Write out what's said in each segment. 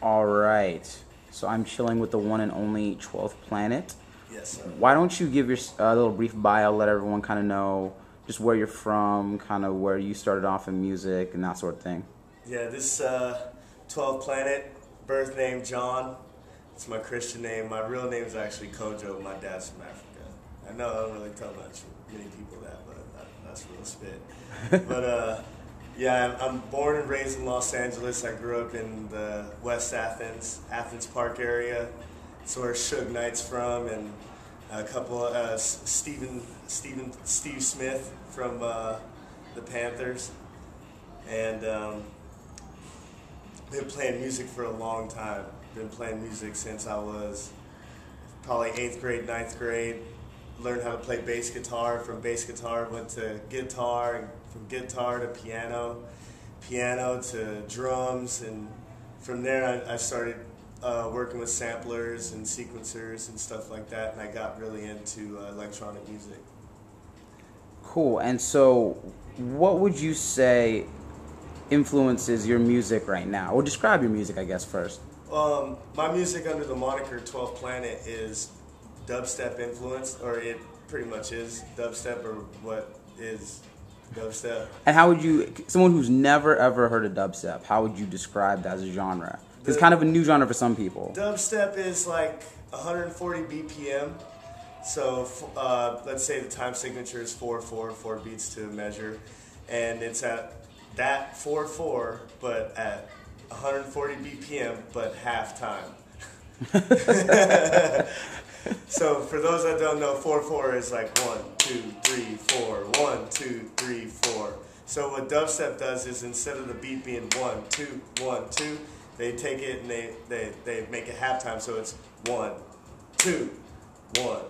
All right. So I'm chilling with the one and only 12th Planet. Yes, sir. Why don't you give your little brief bio, let everyone kind of know just where you're from, kind of where you started off in music and that sort of thing. Yeah, this 12 Planet, birth name John. It's my Christian name. My real name is actually Kojo. My dad's from Africa. I know I don't really tell many people that, but that's real spit. But yeah, I'm born and raised in Los Angeles. I grew up in the West Athens Park area. It's where Suge Knight's from, and a couple Steve Smith from the Panthers, and been playing music for a long time. Been playing music since I was probably 8th grade, 9th grade. Learned how to play bass guitar. From bass guitar went to guitar, and from guitar to piano to drums, and from there I started working with samplers and sequencers and stuff like that, and I got really into electronic music. Cool. And so, what would you say influences your music right now? Or describe your music, I guess, first. My music under the moniker 12 Planet is dubstep influenced, or it pretty much is dubstep, or what is dubstep. And how would you, someone who's never ever heard of dubstep, how would you describe that as a genre? It's kind of a new genre for some people. Dubstep is like 140 BPM. So let's say the time signature is 4/4, 4 beats to a measure, and it's at that 4/4, but at 140 BPM, but half time. So for those that don't know, 4/4 is like 1, 2, 3, 4, 1, 2, 3, 4. So what dubstep does is, instead of the beat being 1, 2, 1, 2, they take it and they make it halftime. So it's 1, 2, 1,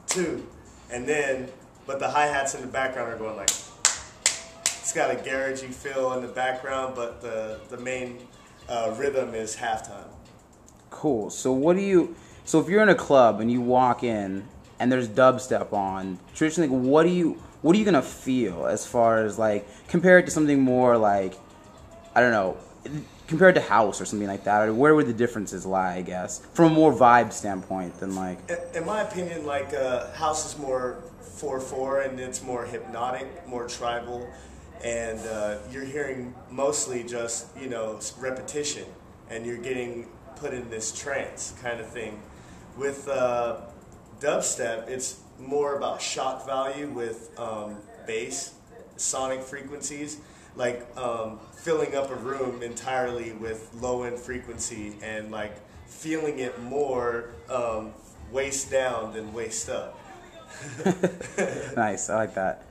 2, and then, but the hi-hats in the background are going like, it's got a garagey feel in the background, but the main rhythm is halftime. Cool. So if you're in a club and you walk in and there's dubstep on, traditionally, what are you gonna feel as far as, like, compared to something more like, I don't know, compared to house or something like that? Or where would the differences lie, I guess, from a more vibe standpoint than, like... In my opinion, like, house is more 4/4, and it's more hypnotic, more tribal, and you're hearing mostly just, repetition, and you're getting put in this trance kind of thing. With dubstep, it's more about shock value with bass, sonic frequencies, like filling up a room entirely with low-end frequency, and like feeling it more waist down than waist up. Nice, I like that.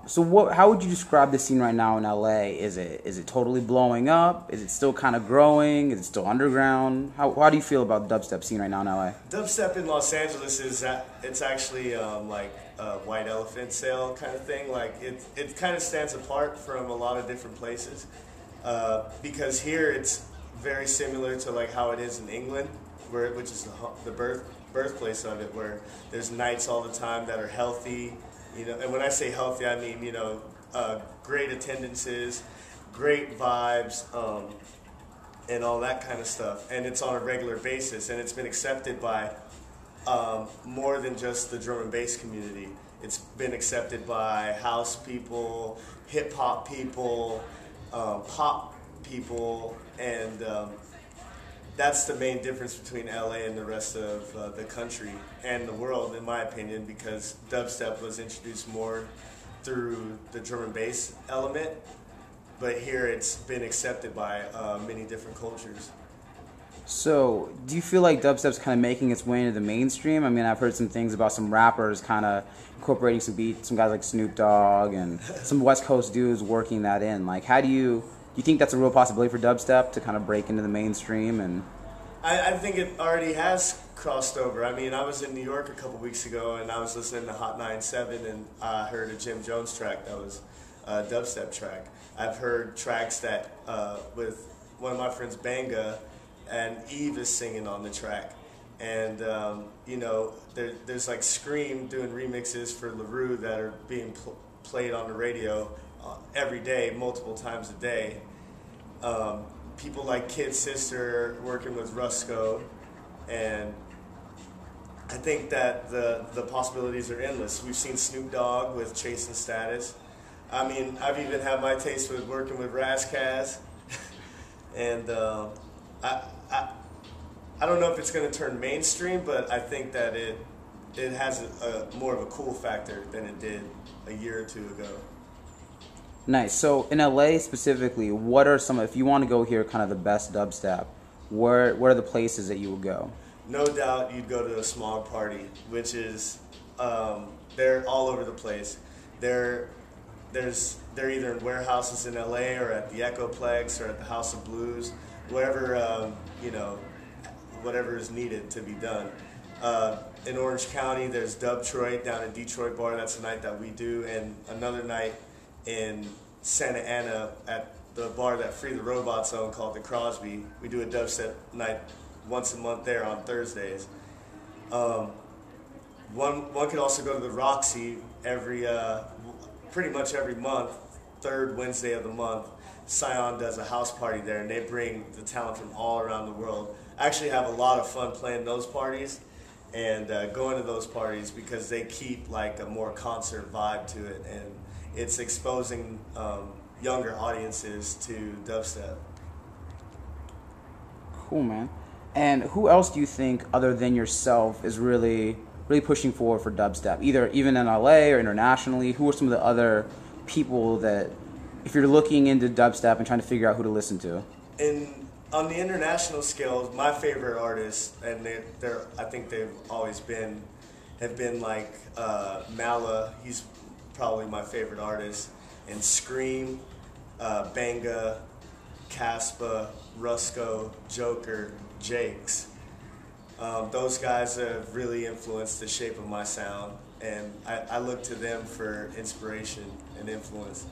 So how would you describe the scene right now in LA? Is it totally blowing up? Is it still kind of growing? Is it still underground? How do you feel about the dubstep scene right now in LA? Dubstep in Los Angeles it's actually like a white elephant sale kind of thing. Like it kind of stands apart from a lot of different places because here it's very similar to like how it is in England, which is the birthplace of it, where there's nights all the time that are healthy. And when I say healthy, I mean, great attendances, great vibes, and all that kind of stuff. And it's on a regular basis, and it's been accepted by more than just the drum and bass community. It's been accepted by house people, hip hop people, pop people, and that's the main difference between LA and the rest of the country and the world, in my opinion, because dubstep was introduced more through the drum and bass element, but here it's been accepted by many different cultures. So, do you feel like dubstep's kind of making its way into the mainstream? I mean, I've heard some things about some rappers kind of incorporating some beats, some guys like Snoop Dogg and some West Coast dudes working that in. Like, do you think that's a real possibility for dubstep to kind of break into the mainstream? And I think it already has crossed over. I mean, I was in New York a couple weeks ago, and I was listening to Hot 97, and I heard a Jim Jones track that was a dubstep track. I've heard tracks that with one of my friends, Banga, and Eve is singing on the track. And, there's like Scream doing remixes for LaRue that are being played on the radio every day, multiple times a day. people like Kid Sister working with Rusko, and I think that the possibilities are endless. We've seen Snoop Dogg with Chase and Status. I mean, I've even had my taste with working with Razzcazz, and I don't know if it's going to turn mainstream, but I think that it has a more of a cool factor than it did a year or two ago. Nice. So in LA specifically, what are some, if you want to go hear kind of the best dubstep, what are the places that you would go? No doubt you'd go to a Smog Party, which is, they're all over the place. They're either in warehouses in LA or at the Echoplex or at the House of Blues, wherever, whatever is needed to be done. In Orange County, there's Dubtroit down in Detroit Bar. That's the night that we do, and another night in Santa Ana at the bar that Free the Robots own called the Crosby. We do a dubstep night once a month there on Thursdays. One could also go to the Roxy pretty much every month, third Wednesday of the month. Scion does a house party there, and they bring the talent from all around the world. I actually have a lot of fun playing those parties and going to those parties because they keep like a more concert vibe to it, and it's exposing younger audiences to dubstep. Cool, man. And who else do you think, other than yourself, is really pushing forward for dubstep? Even in LA or internationally, who are some of the other people that, if you're looking into dubstep and trying to figure out who to listen to? On the international scale, my favorite artists, and I think they've always have been like Mala. He's probably my favorite artist, and Scream, Banga, Caspa, Rusko, Joker, Jakes. Those guys have really influenced the shape of my sound, and I look to them for inspiration and influence.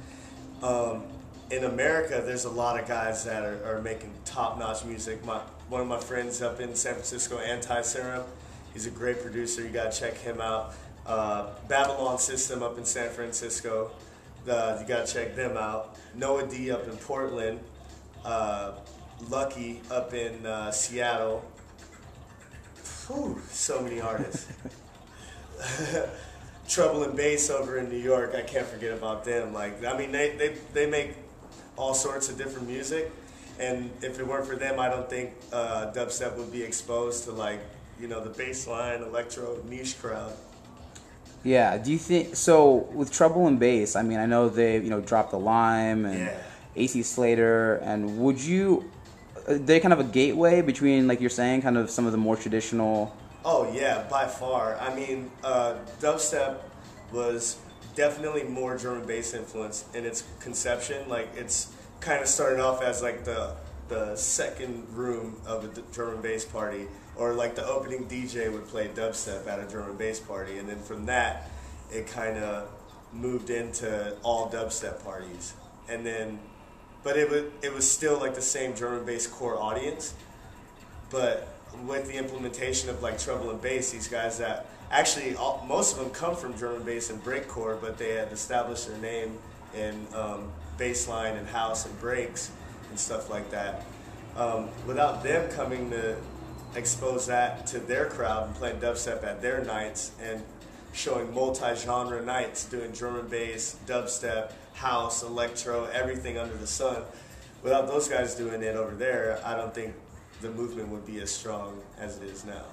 In America, there's a lot of guys that are making top-notch music. One of my friends up in San Francisco, Anti-Serum, he's a great producer. You gotta check him out. Babylon System up in San Francisco, you gotta check them out. Noah D up in Portland, Lucky up in Seattle. Whew, so many artists. Trouble and Bass over in New York, I can't forget about them. Like, I mean, they make all sorts of different music, and if it weren't for them, I don't think dubstep would be exposed to, like, the bassline, electro, niche crowd. Yeah, do you think, so with Trouble and Bass, I mean, I know they, Drop the Lime and AC Slater, and they kind of a gateway between, like you're saying, kind of some of the more traditional... Oh yeah, by far. I mean, dubstep was definitely more drum and bass influenced in its conception. Like, it's kind of started off as like the second room of a drum and bass party, or like the opening DJ would play dubstep at a drum and bass party, and then from that, it kind of moved into all dubstep parties, and then, but it was still like the same drum and bass core audience, but with the implementation of like Trouble and Bass, these guys that actually most of them come from drum and bass and breakcore, but they had established their name in bassline and house and breaks and stuff like that. Without them coming to expose that to their crowd and playing dubstep at their nights and showing multi-genre nights, doing drum and bass, dubstep, house, electro, everything under the sun. Without those guys doing it over there, I don't think the movement would be as strong as it is now.